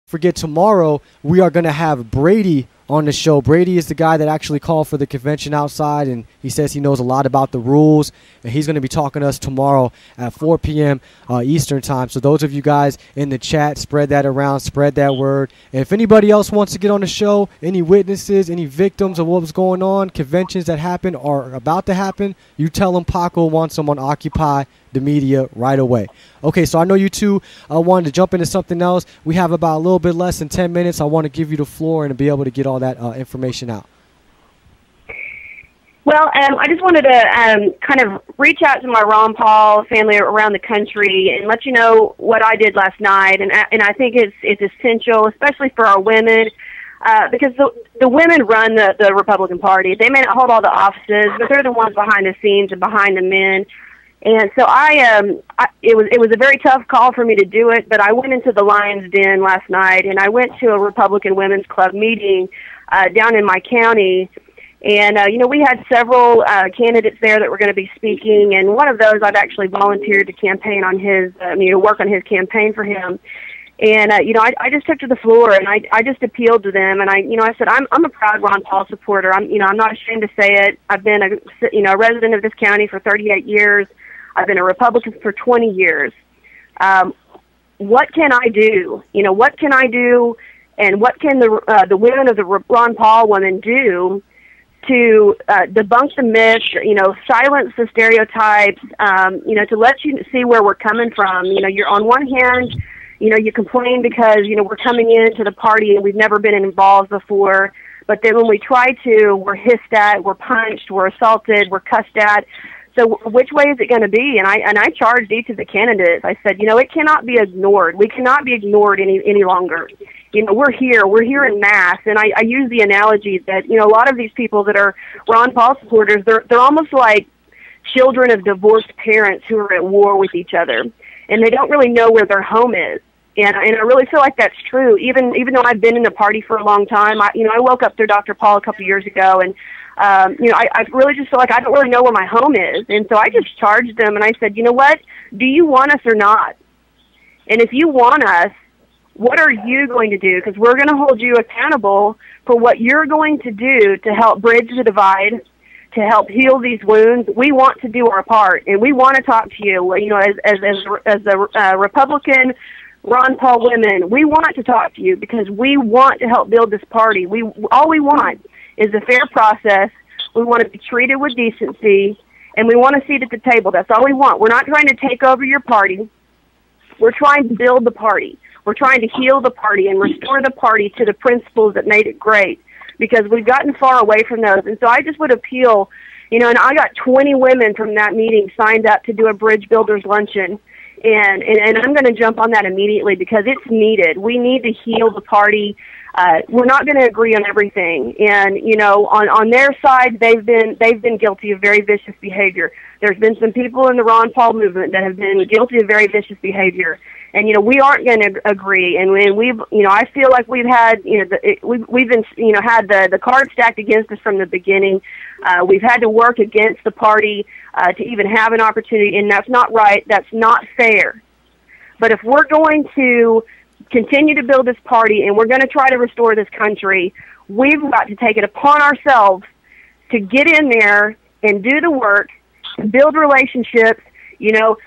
Forget, tomorrow we are going to have Brady on the show. Brady is the guy that actually called for the convention outside, and he says he knows a lot about the rules, and he's going to be talking to us tomorrow at 4 p.m. Eastern time. So those of you guys in the chat, spread that around, spread that word. And if anybody else wants to get on the show, any witnesses, any victims of what was going on, conventions that happened or about to happen, you tell them Paco wants them on Occupy the Media right away. Okay, so I know you two wanted to jump into something else. We have about a little bit less than 10 minutes. I want to give you the floor and to be able to get all that information out. Well, I just wanted to kind of reach out to my Ron Paul family around the country and let you know what I did last night. And I think it's essential, especially for our women, because the women run the Republican Party. They may not hold all the offices, but they're the ones behind the scenes and behind the men. And so it was a very tough call for me to do it, but I went into the Lion's Den last night, and I went to a Republican Women's Club meeting down in my county. And, we had several candidates there that were going to be speaking, and one of those I've actually volunteered to campaign on his, work on his campaign for him. And, I just took to the floor, and I just appealed to them, and I said, I'm a proud Ron Paul supporter. I'm not ashamed to say it. I've been a resident of this county for 38 years. I've been a Republican for 20 years. What can I do? What can I do, and what can the women of the Ron Paul women do to debunk the myths, silence the stereotypes, to let you see where we're coming from. You're on one hand, you complain because, we're coming into the party and we've never been involved before. But then when we try to, we're hissed at, we're punched, we're assaulted, we're cussed at. So which way is it going to be? And I charged each of the candidates. I said, it cannot be ignored. We cannot be ignored any longer. We're here in mass. And I use the analogy that, a lot of these people that are Ron Paul supporters, they're almost like children of divorced parents who are at war with each other. And they don't really know where their home is. And I really feel like that's true. Even though I've been in the party for a long time, I woke up through Dr. Paul a couple years ago, and I really just feel like I don't really know where my home is. And so I just charged them, and I said, what? Do you want us or not? And if you want us, what are you going to do? Because we're going to hold you accountable for what you're going to do to help bridge the divide, to help heal these wounds. We want to do our part, and we want to talk to you. As the Republican Ron Paul women, we want to talk to you because we want to help build this party. All we want is a fair process. We want to be treated with decency, and we want a seat at the table. That's all we want. We're not trying to take over your party. We're trying to build the party. We're trying to heal the party and restore the party to the principles that made it great, because we've gotten far away from those. And so I just would appeal, and I got 20 women from that meeting signed up to do a Bridge Builders Luncheon. And I'm going to jump on that immediately because it's needed. We need to heal the party. We're not going to agree on everything, and on their side, they've been guilty of very vicious behavior. There's been some people in the Ron Paul movement that have been guilty of very vicious behavior, and we aren't going to agree. And we've I feel like we've had we've been had the cards stacked against us from the beginning. We've had to work against the party to even have an opportunity, and that's not right. That's not fair. But if we're going to continue to build this party and we're going to try to restore this country, we've got to take it upon ourselves to get in there and do the work, to build relationships. We don't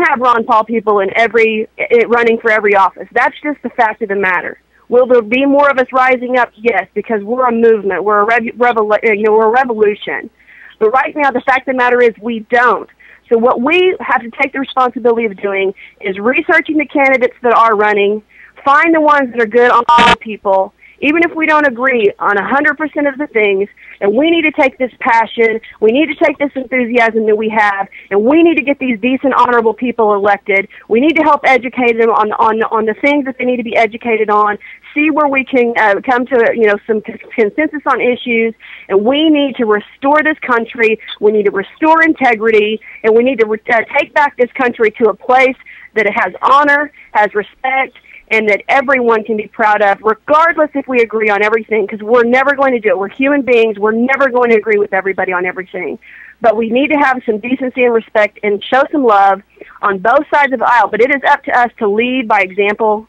have Ron Paul people running for every office. That's just the fact of the matter. Will there be more of us rising up? Yes, because we're a movement. We're a revolution. But right now, the fact of the matter is we don't. So what we have to take the responsibility of doing is researching the candidates that are running, find the ones that are good on all people, even if we don't agree on 100% of the things, and we need to take this passion, we need to take this enthusiasm that we have, and we need to get these decent, honorable people elected. We need to help educate them on the things that they need to be educated on, see where we can come to some consensus on issues, and we need to restore this country. We need to restore integrity, and we need to take back this country to a place that it has honor, has respect, and that everyone can be proud of, regardless if we agree on everything, because we're never going to do it. We're human beings. We're never going to agree with everybody on everything. But we need to have some decency and respect and show some love on both sides of the aisle. But it is up to us to lead by example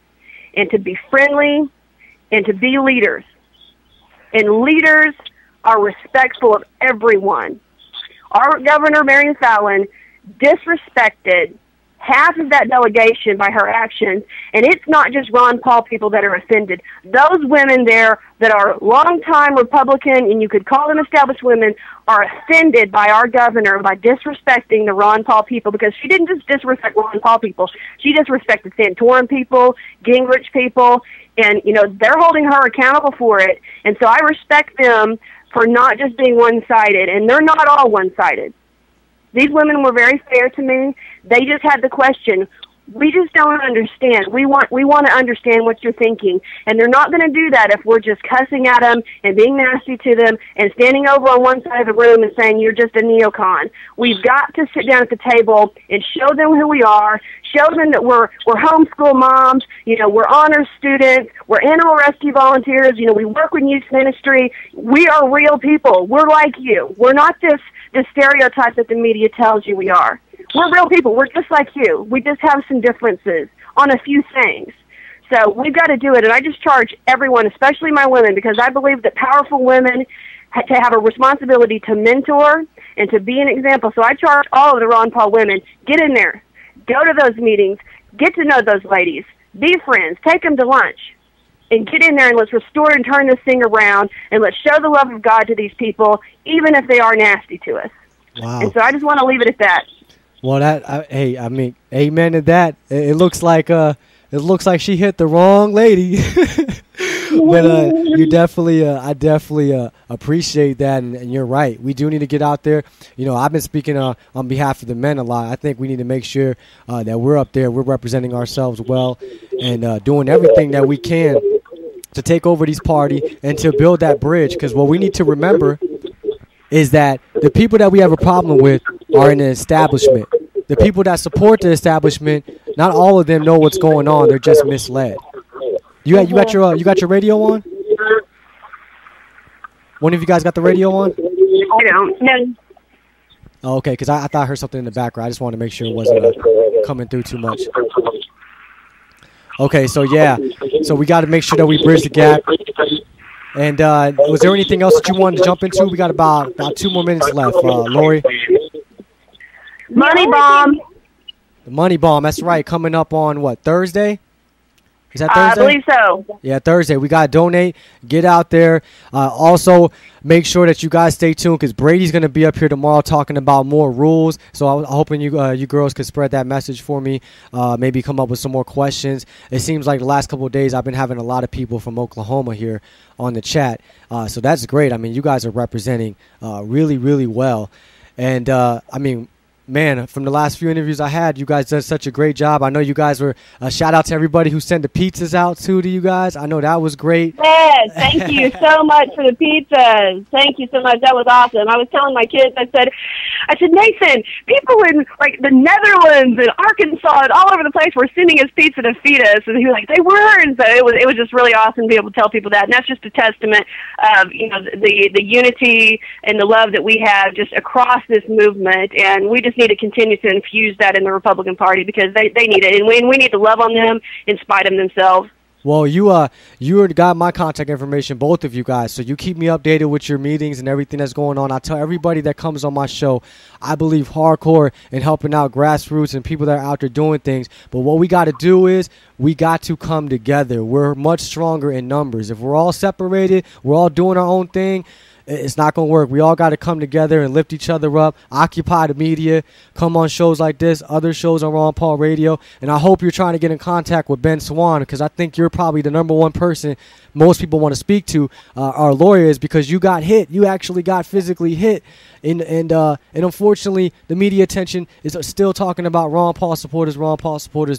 and to be friendly and to be leaders. And leaders are respectful of everyone. Our Governor, Marion Fallon, disrespected half of that delegation by her actions, and it's not just Ron Paul people that are offended. Those women there that are longtime Republican, and you could call them established women, are offended by our governor by disrespecting the Ron Paul people, because she didn't just disrespect Ron Paul people. She disrespected Santorum people, Gingrich people, and, you know, they're holding her accountable for it. And so I respect them for not just being one-sided, and they're not all one-sided. These women were very fair to me. They just had the question, we just don't understand. We want to understand what you're thinking. And they're not going to do that if we're just cussing at them and being nasty to them and standing over on one side of the room and saying you're just a neocon. We've got to sit down at the table and show them who we are, show them that we're homeschool moms, you know, we're honor students, we're animal rescue volunteers, you know, we work with youth ministry. We are real people. We're like you. We're not this stereotype that the media tells you we are. We're real people. We're just like you. We just have some differences on a few things. So we've got to do it. And I just charge everyone, especially my women, because I believe that powerful women to have a responsibility to mentor and to be an example. So I charge all of the Ron Paul women, get in there, go to those meetings, get to know those ladies, be friends, take them to lunch, and get in there and let's restore and turn this thing around, and let's show the love of God to these people, even if they are nasty to us. Wow. And so I just want to leave it at that. Well, hey, I mean, amen to that. It looks like she hit the wrong lady. But I definitely appreciate that, and you're right. We do need to get out there. You know, I've been speaking on behalf of the men a lot. I think we need to make sure that we're up there, we're representing ourselves well, and doing everything that we can to take over these parties and to build that bridge. Because what we need to remember is that the people that we have a problem with are in the establishment. The people that support the establishment, not all of them know what's going on. They're just misled. You got your radio on? One of you guys got the radio on? I don't. No. Oh, okay, because I thought I heard something in the background. I just wanted to make sure it wasn't coming through too much. Okay, so yeah. So we got to make sure that we bridge the gap. And was there anything else that you wanted to jump into? We got about 2 more minutes left. Lori? Money bomb. The money bomb, that's right. Coming up on, what, Thursday? Is that Thursday? I believe so. Yeah, Thursday. We got to donate. Get out there. Also, make sure that you guys stay tuned because Brady's going to be up here tomorrow talking about more rules. So I'm hoping you girls could spread that message for me, maybe come up with some more questions. It seems like the last couple of days I've been having a lot of people from Oklahoma here on the chat. So that's great. I mean, you guys are representing really, really well. And, I mean, man, from the last few interviews I had, you guys did such a great job. I know you guys were shout out to everybody who sent the pizzas out to you guys. I know that was great. Yes, thank you so much for the pizzas. Thank you so much. That was awesome. I was telling my kids, I said, Nathan, people in like the Netherlands and Arkansas and all over the place were sending us pizza to feed us, and he was like, they were. And so it was just really awesome to be able to tell people that, and that's just a testament of the unity and the love that we have just across this movement, and we just need to continue to infuse that in the Republican Party because they need it, and we need to love on them in spite of themselves. Well, you got my contact information, both of you guys, so you keep me updated with your meetings and everything that's going on. I tell everybody that comes on my show, I believe hardcore in helping out grassroots and people that are out there doing things, but what we got to do is we got to come together. We're much stronger in numbers. If we're all separated, we're all doing our own thing, it's not going to work. We all got to come together and lift each other up, occupy the media, come on shows like this, other shows on Ron Paul Radio. And I hope you're trying to get in contact with Ben Swan because I think you're probably the #1 person most people want to speak to, our lawyers, because you got hit. You actually got physically hit. And unfortunately, the media attention is still talking about Ron Paul supporters,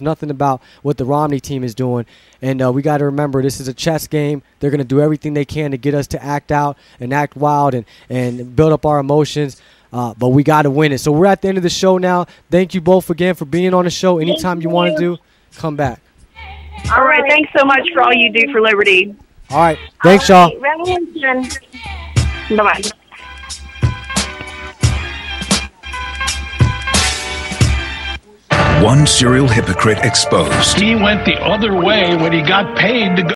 nothing about what the Romney team is doing. And we got to remember, this is a chess game. They're going to do everything they can to get us to act out and act wild and build up our emotions. But we got to win it. So we're at the end of the show now. Thank you both again for being on the show. Anytime you want to do, come back. All right. Thanks so much for all you do for liberty. All right. Thanks, y'all. Bye-bye. One serial hypocrite exposed. He went the other way when he got paid to go.